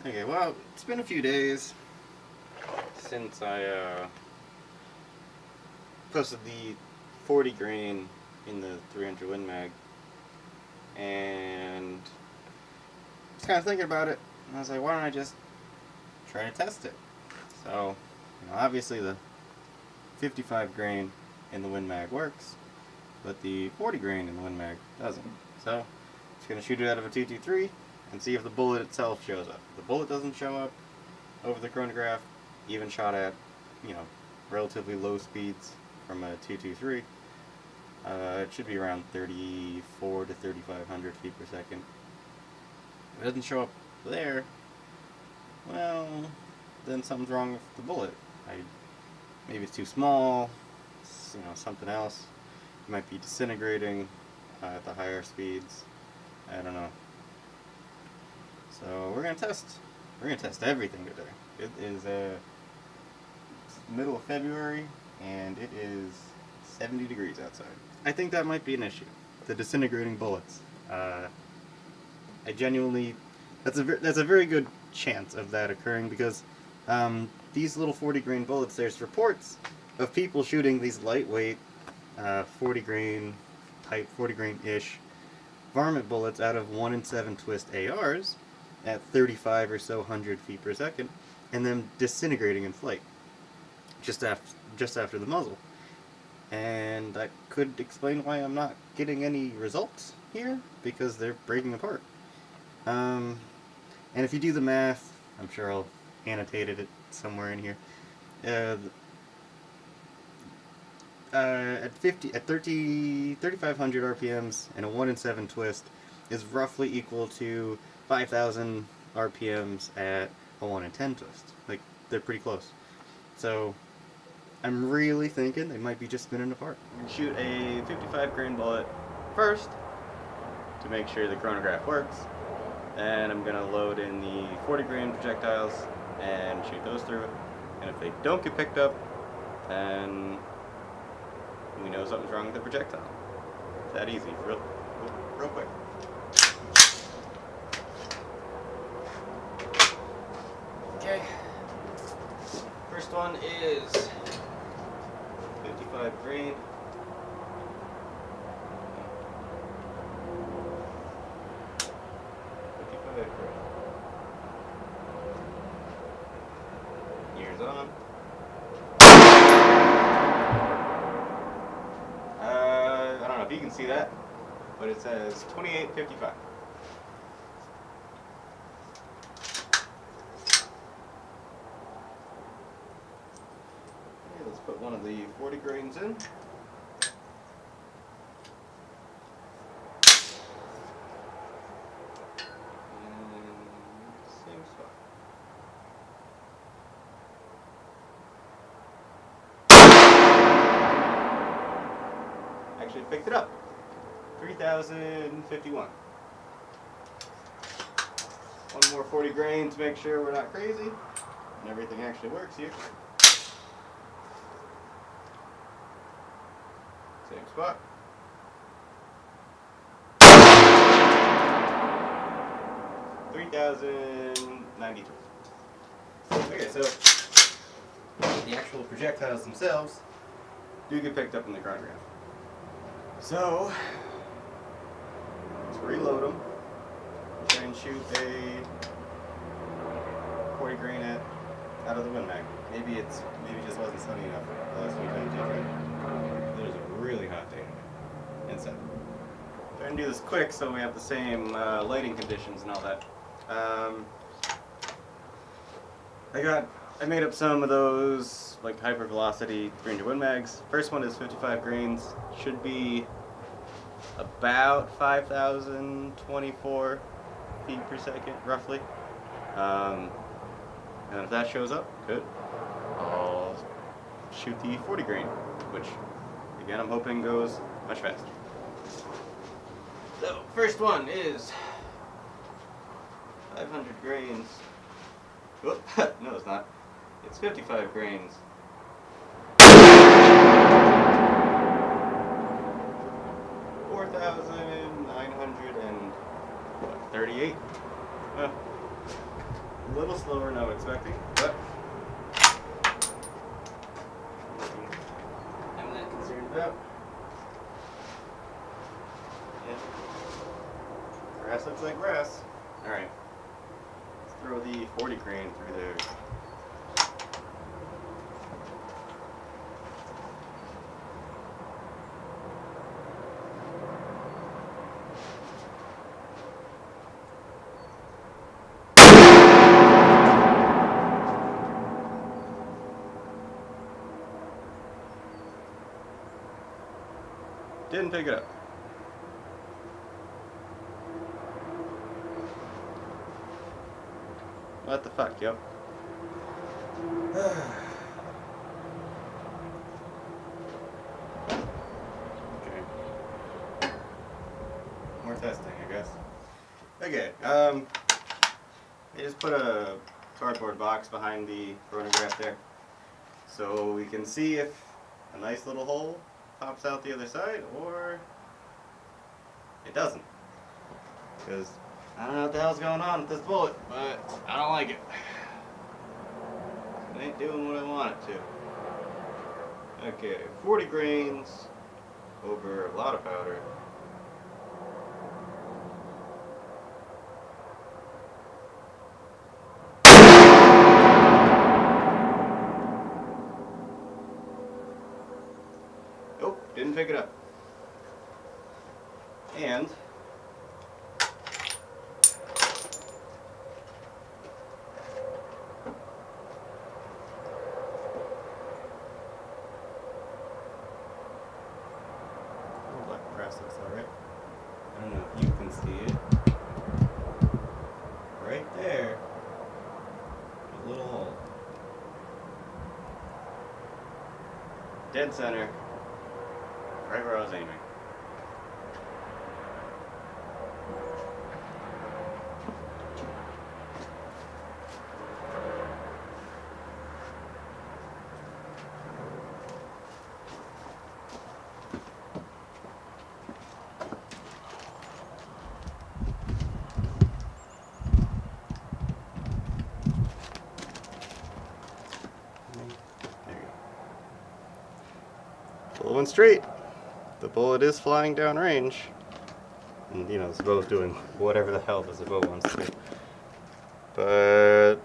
Okay, well, it's been a few days since I posted the 40 grain in the 300 Win Mag, and I was kind of thinking about it, and I was like, why don't I just try to test it? So, obviously the 55 grain in the Win Mag works, but the 40 grain in the Win Mag doesn't. So, I'm just going to shoot it out of a 223 and see if the bullet itself shows up. If the bullet doesn't show up over the chronograph, even shot at, relatively low speeds from a 223, it should be around 34 to 3,500 feet per second. If it doesn't show up there, well, then something's wrong with the bullet. Maybe it's too small, something else. It might be disintegrating at the higher speeds. I don't know. So we're gonna test everything today. It is middle of February, and it is 70 degrees outside. I think that might be an issue. The disintegrating bullets. I genuinely, that's a very good chance of that occurring because these little 40 grain bullets. There's reports of people shooting these lightweight 40 grain type 40 grain ish varmint bullets out of 1 in 7 twist ARs at 35 or so hundred feet per second, and them disintegrating in flight just after the muzzle. And that could explain why I'm not getting any results here, because they're breaking apart. And if you do the math, I'm sure I'll annotate it somewhere in here. At 3,500 RPMs and a 1 in 7 twist is roughly equal to 5,000 RPMs at a 1 in 10 twist. Like, they're pretty close. So, I'm really thinking they might be just spinning apart. I'm going to shoot a 55 grain bullet first to make sure the chronograph works. And I'm going to load in the 40 grain projectiles and shoot those through. And if they don't get picked up, then we know something's wrong with the projectile. It's that easy, real quick. Okay. First one is 55 grain. Gears on. I don't know if you can see that, but it says 2855. Okay, let's put one of the 40 grains in. Same spot. Actually picked it up. 3,051. One more 40 grain to make sure we're not crazy and everything actually works here. Same spot. $3,092. Okay, so the actual projectiles themselves do get picked up in the chronograph. So let's reload them. Try and shoot a 40 grain out of the Win Mag. Maybe it just wasn't sunny enough the last few times I tried. It was a really hot day inside. Try and do this quick so we have the same lighting conditions and all that. I made up some of those like hypervelocity 300 Win Mags. First one is 55 grains. Should be about 5,024 feet per second, roughly. And if that shows up, good. I'll shoot the 40 grain, which again I'm hoping goes much faster. So first one is 500 grains. Whoop, no, it's not. It's 55 grains. 4,938. A little slower than I was expecting, but I'm not concerned about. Yeah. Grass looks like grass. Alright. Let's throw the 40 grain through there. Didn't pick it up. What the fuck, yep. Okay. More testing, I guess. Okay, I just put a cardboard box behind the chronograph there, so we can see if a nice little hole pops out the other side, or it doesn't. Because I don't know what the hell's going on with this bullet, but I don't like it. It ain't doing what I want it to. Okay, 40 grains over a lot of powder. Nope, didn't pick it up. And black brass looks alright. I don't know if you can see it. Right there, a little hole. Dead center. Right where I was aiming. There you go. Bullet went straight. The bullet is flying downrange. And, you know, the bow's doing whatever the hell the bow wants to. But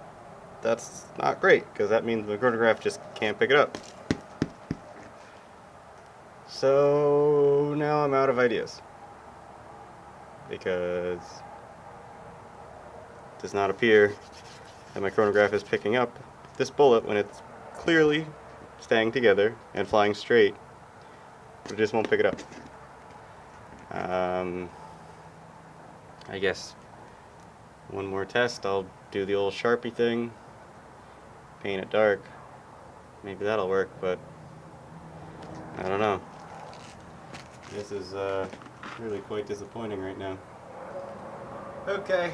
that's not great, because that means the chronograph just can't pick it up. So now I'm out of ideas. Because it does not appear that my chronograph is picking up this bullet when it's clearly staying together and flying straight. It just won't pick it up. I guess one more test, I'll do the old Sharpie thing, paint it dark. Maybe that'll work, but I don't know. This is really quite disappointing right now. Okay,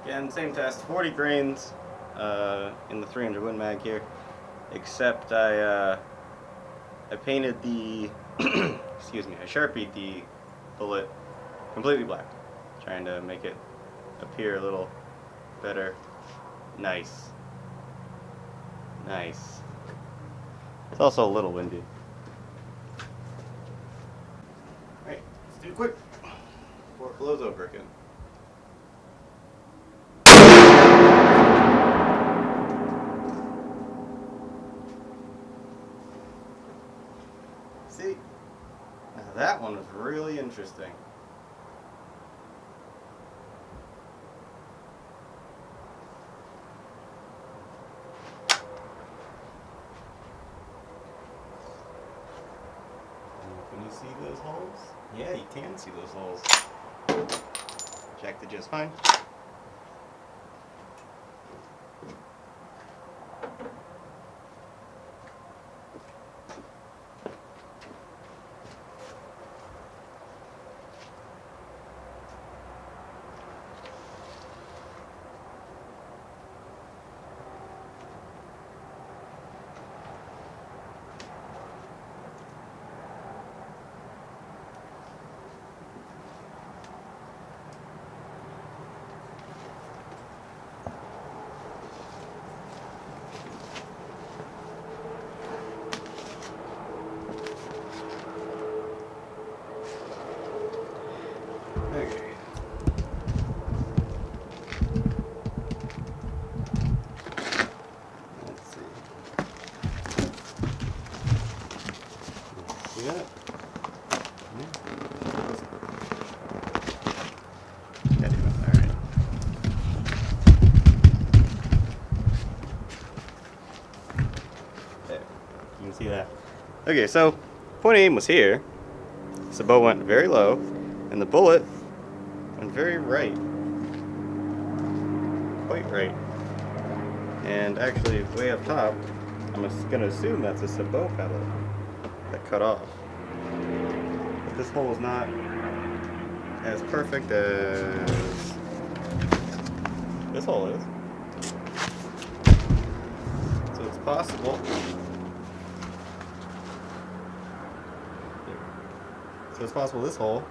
again, same test, 40 grains in the 300 Win Mag here, except I painted the, excuse me, I Sharpied the bullet completely black, trying to make it appear a little better. Nice. Nice. It's also a little windy. Alright, let's do it quick before it blows over again. See? Now that one was really interesting. Can you see those holes? Yeah, you can see those holes. Checked it just fine. Okay, so point of aim was here. So the bow went very low, and the bullet went very right. Quite right. And actually, way up top, I'm going to assume that's a sabot pedal that cut off. But this hole is not as perfect as this hole is. So it's possible. So it's possible this hole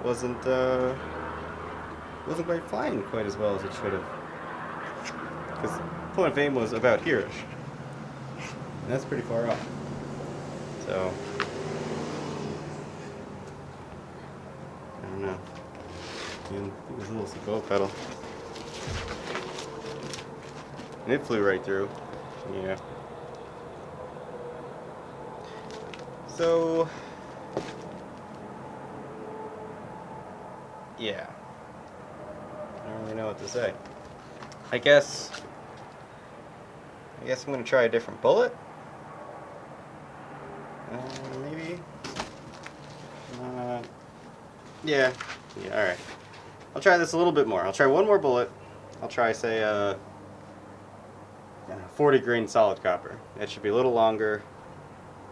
wasn't quite flying quite as well as it should have. Because point of aim was about here-ish. And that's pretty far off. So I don't know. It was a little sabot pedal. And it flew right through. Yeah. So yeah. I don't really know what to say. I guess I'm gonna try a different bullet. Maybe. Yeah. Yeah. All right. I'll try this a little bit more. I'll try one more bullet. I'll try, say, 40 grain solid copper. It should be a little longer,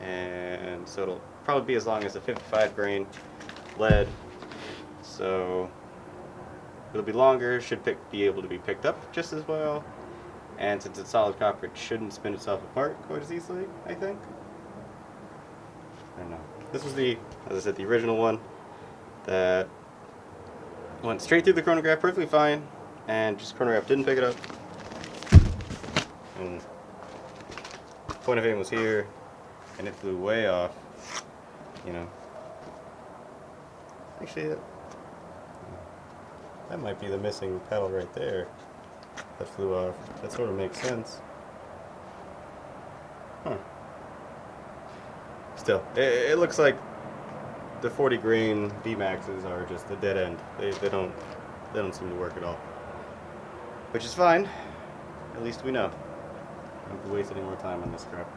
and so it'll probably be as long as a 55 grain lead. So it'll be longer. Should be able to be picked up just as well. And since it's solid copper, it shouldn't spin itself apart quite as easily, I think. I don't know. This was as I said, the original one that went straight through the chronograph perfectly fine, and just chronograph didn't pick it up. And point of aim was here, and it flew way off. You know. Actually, that might be the missing pedal right there that flew off. That sort of makes sense. Huh. Still, it looks like the 40 grain Vmaxes are just a dead end. They don't seem to work at all. Which is fine. At least we know. I don't have to waste any more time on this crap.